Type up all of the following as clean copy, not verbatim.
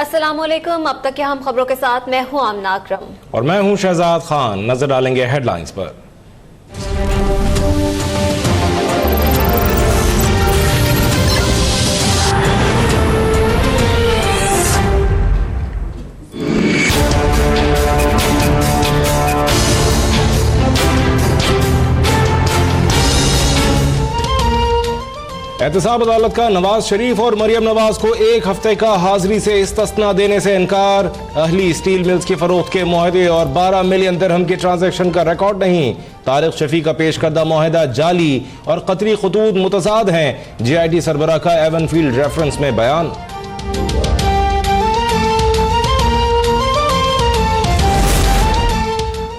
अस्सलामुअलैकुम। अब तक की हम खबरों के साथ मैं हूं आमना अकरम और मैं हूं शहजाद खान। नजर डालेंगे हेडलाइंस पर। एहतसाब अदालत का नवाज शरीफ और मरियम नवाज को 1 हफ्ते का हाजिरी से इस्तिस्ना देने से इनकार। अहली स्टील मिल्स की फरोख्त के मुआहदे और 12 मिलियन दिरहम के ट्रांजैक्शन का रिकॉर्ड नहीं। तारिक शफी का पेश करदा मुआहदा जाली और कतरी खतूत मुतजाद हैं। JIT सरबराह का एवनफील्ड रेफरेंस में बयान।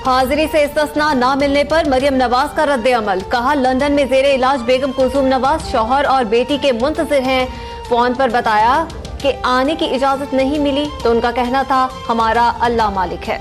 हाजिरी से इस्तिस्ना ना मिलने पर मरियम नवाज का रद्द अमल। कहा, लंदन में जेरे इलाज बेगम कुलसूम नवाज शौहर और बेटी के मुंतजिर हैं। फोन पर बताया कि आने की इजाजत नहीं मिली तो उनका कहना था, हमारा अल्लाह मालिक है।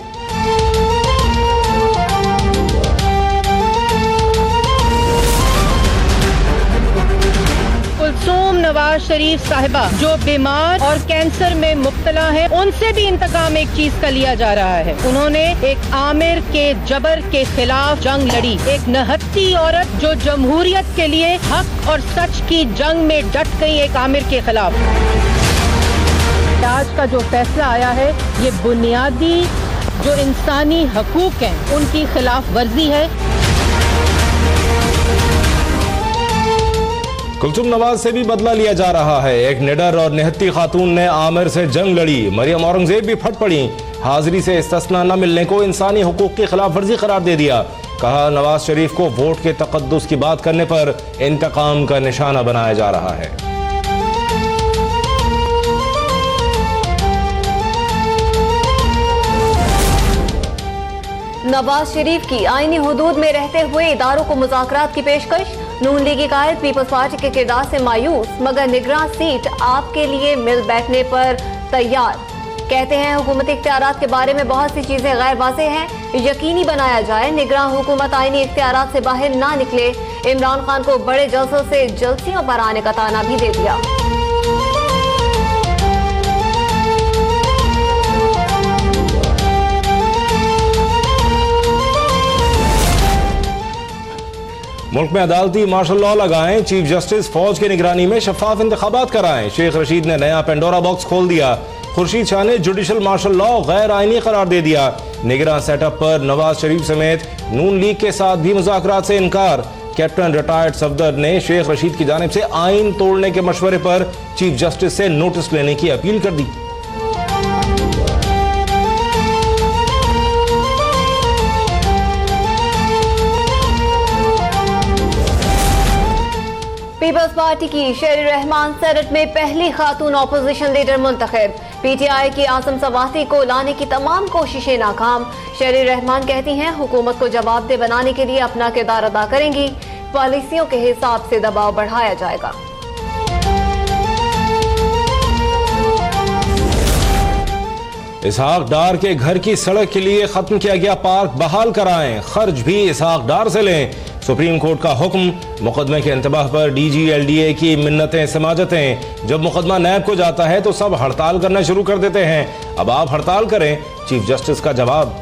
कुलसूम नवाज शरीफ साहिबा जो बीमार और कैंसर में मुब्तला है, उनसे भी इंतकाम एक चीज का लिया जा रहा है। उन्होंने एक आमिर के जबर के खिलाफ जंग लड़ी। एक नहत्ती औरत जो जमहूरियत के लिए हक और सच की जंग में डट गई, एक आमिर के खिलाफ। आज का जो फैसला आया है, ये बुनियादी जो इंसानी हकूक हैं उनकी खिलाफ वर्जी है। कुलसूम नवाज से भी बदला लिया जा रहा है। एक निडर और निहत्ती खातून ने आमिर से जंग लड़ी। मरियम औरंगजेब भी फट पड़ी। हाजिरी से इस्तिस्ना न मिलने को इंसानी हुकूक की खिलाफ वर्जी करार दे दिया। कहा, नवाज शरीफ को वोट के तकद्दुस की बात करने पर इंतकाम का निशाना बनाया जा रहा है। नवाज शरीफ की आईनी हुदूद में रहते हुए इदारों को मुज़ाकरात की पेशकश। नून लीगी कायद पीपल्स पार्टी के किरदार से मायूस, मगर निगरान सीट आपके लिए मिल बैठने पर तैयार। कहते हैं, हुकूमती इख्तियारात के बारे में बहुत सी चीजें गैर वाज़ेह हैं, यकीनी बनाया जाए निगरान हुकूमत आईनी इख्तियारात से बाहर ना निकले। इमरान खान को बड़े जलसों से जलसियों पर आने का ताना भी दे दिया। मुल्क में अदालती मार्शल लॉ लगाएं। चीफ जस्टिस फौज की निगरानी में शफाफ इंतखाबात कराएं। शेख रशीद ने नया पेंडोरा बॉक्स खोल दिया। खुर्शीद शाह ने जुडिशल मार्शल लॉ गैर आईनी करार दे दिया। निगरान सेटअप पर नवाज शरीफ समेत नून लीग के साथ भी मुज़ाकरात से इनकार। कैप्टन रिटायर्ड सफदर ने शेख रशीद की जानिब से आइन तोड़ने के मशवरे पर चीफ जस्टिस से नोटिस लेने की अपील कर दी। पीपल्स पार्टी की शेर रहमान सेनेट में पहली खातून ऑपोजिशन लीडर मुंतखब। PTI की आसम सवाती को लाने की तमाम कोशिशें नाकाम। शेर रहमान कहती हैं, हुकूमत को जवाबदेह बनाने के लिए अपना किरदार अदा करेंगी। पॉलिसियों के हिसाब से दबाव बढ़ाया जाएगा। इसहाक डार के घर की सड़क के लिए खत्म किया गया पार्क बहाल कराएं। खर्च भी इसहाक डार से लें। सुप्रीम कोर्ट का हुक्म। मुकदमे के इंतबाह पर DG LDA की मिन्नतें समाजतें। जब मुकदमा नैब को जाता है तो सब हड़ताल करना शुरू कर देते हैं। अब आप हड़ताल करें, चीफ जस्टिस का जवाब।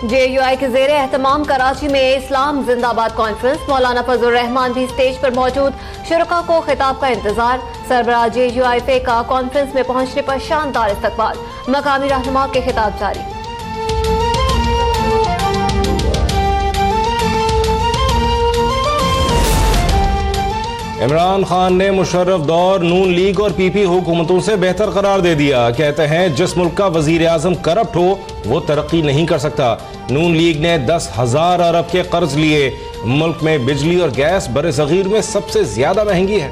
JUI के ज़ेरे एहतमाम कराची में इस्लाम जिंदाबाद कॉन्फ्रेंस। मौलाना फजल रहमान भी स्टेज पर मौजूद। शुरका को खिताब का इंतजार। सरबराह JUI फे का कॉन्फ्रेंस में पहुंचने पर शानदार इस्तकबाल। मकामी रहनुमा के खिताब जारी। इमरान खान ने मुशर्रफ दौर नून लीग और PP हुकूमतों से बेहतर करार दे दिया। कहते हैं, जिस मुल्क का वजीर आजम करप्ट हो वो तरक्की नहीं कर सकता। नून लीग ने 10,000 अरब के कर्ज लिए। मुल्क में बिजली और गैस बरे सगीर में सबसे ज्यादा महंगी है।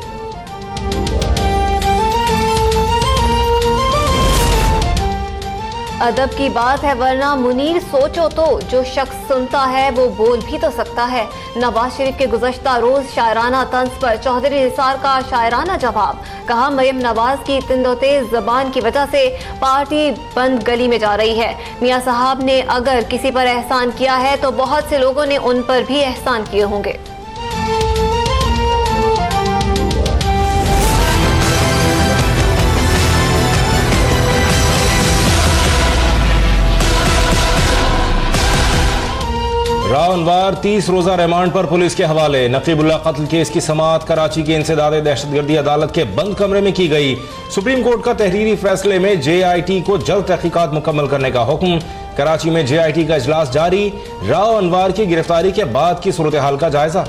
अदब की बात है, वरना मुनीर सोचो तो जो शख्स सुनता है वो बोल भी तो सकता है। नवाज शरीफ के गुज़श्ता रोज शायराना तंज पर चौधरी निसार का शायराना जवाब। कहा, मरियम नवाज की तिंदोतेज जबान की वजह से पार्टी बंद गली में जा रही है। मियां साहब ने अगर किसी पर एहसान किया है तो बहुत से लोगों ने उन पर भी एहसान किए होंगे। राव अनवार 30 रोजा रिमांड पर पुलिस के हवाले। नकीबुल्लाह कत्ल केस की समाअत कराची के इंसदाद दहशतगर्दी अदालत के बंद कमरे में की गई। सुप्रीम कोर्ट का तहरीरी फैसले में JIT को जल्द तहकीकात मुकम्मल करने का हुक्म। कराची में JIT का इजलास जारी। राव अनवार की गिरफ्तारी के बाद की सूरत हाल का जायजा।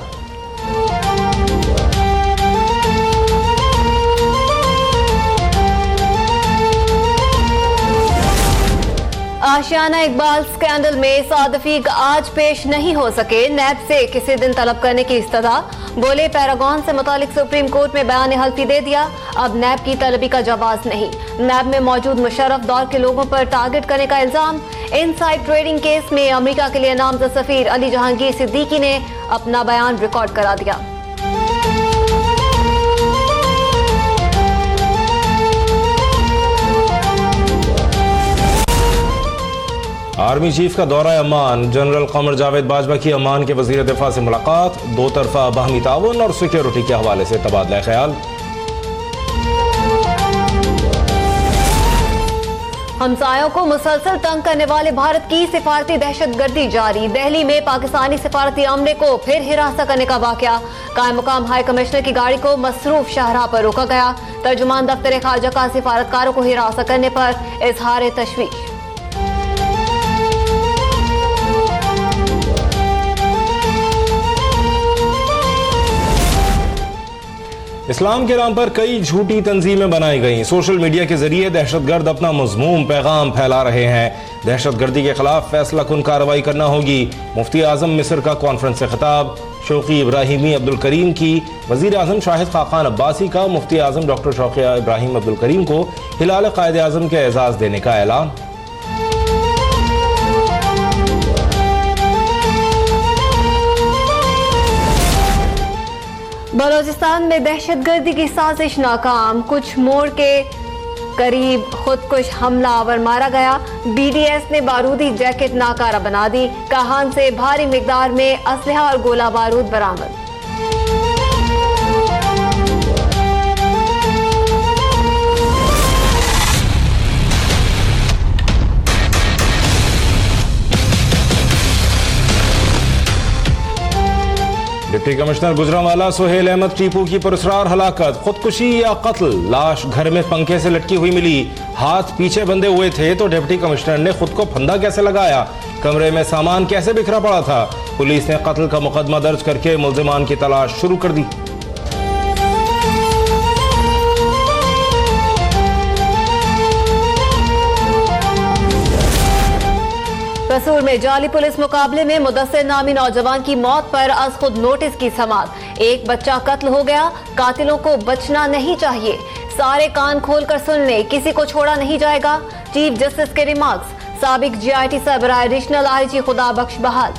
आशियाना इकबाल स्कैंडल में सादफीक आज पेश नहीं हो सके। नैब से किसी दिन तलब करने की इस्तदा। बोले, पैरागॉन से मुतालिक सुप्रीम कोर्ट में बयान हल्फी दे दिया, अब नैब की तलबी का जवाब नहीं। नैब में मौजूद मुशर्रफ दौर के लोगों पर टारगेट करने का इल्जाम। इनसाइड ट्रेडिंग केस में अमेरिका के लिए नामजद सफीर अली जहांगीर सिद्दीकी ने अपना बयान रिकॉर्ड करा दिया। आर्मी चीफ का दौरा अमान। जनरल कमर जावेद बाजवा की अमान के वजीर दिफा से मुलाकात। दो तरफा बाहमी ताउन और सिक्योरिटी के हवाले से तबादला ख्याल। हमसायों को मुसलसल तंग करने वाले भारत की सिफारती दहशतगर्दी जारी। दिल्ली में पाकिस्तानी सिफारती अमले को फिर हिरासत करने का वाकया। कायम मुकाम हाई कमिश्नर की गाड़ी को मसरूफ शाहराह पर रोका गया। तर्जुमान दफ्तर खारजा का सिफारतकारों को हिरासत करने पर इजहार तशवीश। इस्लाम के नाम पर कई झूठी तंजीमें बनाई गई। सोशल मीडिया के जरिए दहशतगर्द अपना मजमूम पैगाम फैला रहे हैं। दहशतगर्दी के खिलाफ फैसला कुन कार्रवाई करना होगी। मुफ्ती आजम मिस्र का कॉन्फ्रेंस से खिताब। शौकी इब्राहिमी अब्दुल करीम की। वजीर आजम शाहिद खाकान अब्बासी का मुफ्ती आजम डॉक्टर शौकी इब्राहिम अब्दुल करीम को हिलाल कायद आजम के एजाज देने का ऐलान। बलोचिस्तान में दहशतगर्दी की साजिश नाकाम। कुछ मोड़ के करीब खुदकुश हमलावर मारा गया। BDS ने बारूदी जैकेट नाकारा बना दी। काहान से भारी मिकदार में असलहा और गोला बारूद बरामद। डिप्टी कमिश्नर गुजरांवाला सुहेल अहमद टीपू की पुरस्कार हलाकत। खुदकुशी या कत्ल? लाश घर में पंखे से लटकी हुई मिली। हाथ पीछे बंधे हुए थे तो डिप्टी कमिश्नर ने खुद को फंदा कैसे लगाया? कमरे में सामान कैसे बिखरा पड़ा था? पुलिस ने कत्ल का मुकदमा दर्ज करके मुल्जिमान की तलाश शुरू कर दी। कसूर में जाली पुलिस मुकाबले में मुदस्सिर नामी नौजवान की मौत पर अज खुद नोटिस की समाअत। एक बच्चा कत्ल हो गया, कातिलों को बचना नहीं चाहिए। सारे कान खोलकर सुन ले, किसी को छोड़ा नहीं जाएगा। चीफ जस्टिस के रिमार्क्स। साबिक GIT सरबराह एडिशनल IG खुदा बख्श बहाल।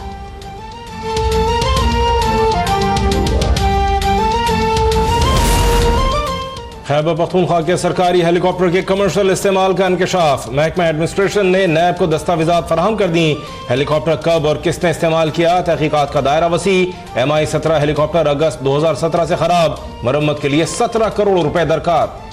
खैबर पख्तूनख्वा के सरकारी हेलीकॉप्टर के कमर्शियल इस्तेमाल का इंकशाफ। महकमा एडमिनिस्ट्रेशन ने नैब को दस्तावेजात फराहम कर दी। हेलीकॉप्टर कब और किसने इस्तेमाल किया, तहकीकात का दायरा वसी। MI-17 हेलीकॉप्टर अगस्त 2017 से खराब। मरम्मत के लिए 17 करोड़ रुपए दरकार।